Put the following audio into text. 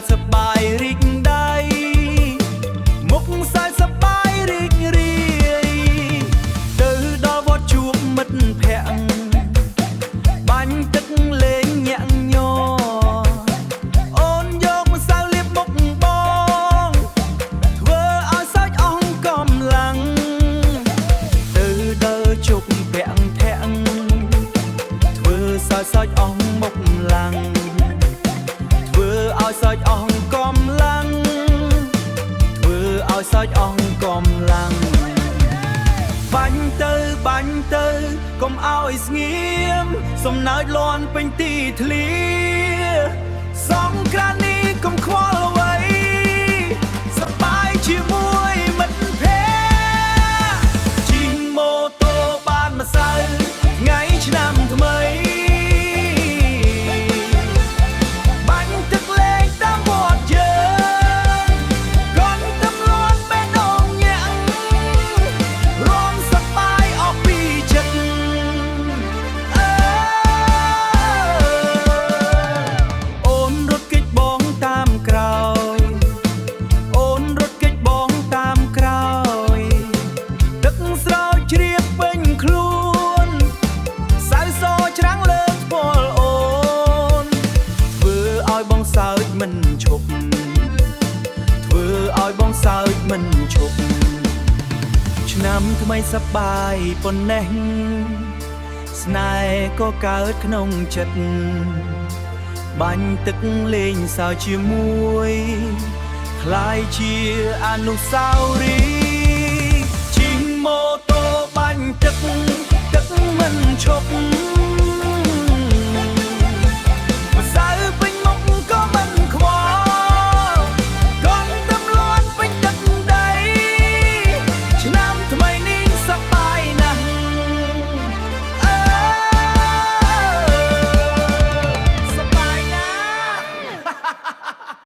យសប្បាយរីកដៃមុខសើចសប្បាយរីករាយទៅដល់វត្តជួបមិត្តភក្តិបាញ់ទឹកលេងញាក់ញ័រអូនយកម្សៅលាបមុខបងធ្វើឲ្យសើចអស់កម្លាំងទៅដល់ជប់ពាក់ធាក់ធ្វើសើចអស់មុខឡើងធ្វើឲ្យសើចអស់កម្លាំងធ្វើឲ្យសើចអស់កម្លាំងបាញ់ទៅកុំឲ្យស្ងៀមសំណើចលាន់ពេញទីធ្លាសង្គ្រាមនេះកុំខ្វល់អ្វីសប្បាយជាមួយមិត្តភក្តិជិះម៉ូតូបានម្សៅថ្ងៃឆ្នាំថ្មីបាញ់ទឹកលេងតាមវត្តយើងកូនទឹកលាន់បេះដូងញាក់រំសប្បាយអស់ពីចិត្តអូនរត់គេចបងតាមក្រោយអូនរត់គេចបងតាមក្រោយទឹកស្រោចជ្រាបពេញខ្លួនសៅសច្រាំងលើថ្ពាល់អូនធ្វើឲ្យបងសើចមិនឈប់ធ្វើឲ្យបងសើចមិនឈប់ឆ្នាំថ្មីសប្បាយប៉ុណ្ណេះស្នេហ៍ក៏កើតក្នុងចិត្តបាញ់ទឹកលេងសើចជាមួយคล้ายជាអនុស្សាវរីយ៍ជិះម៉ូតូបាញ់ទឹកមិនឈប់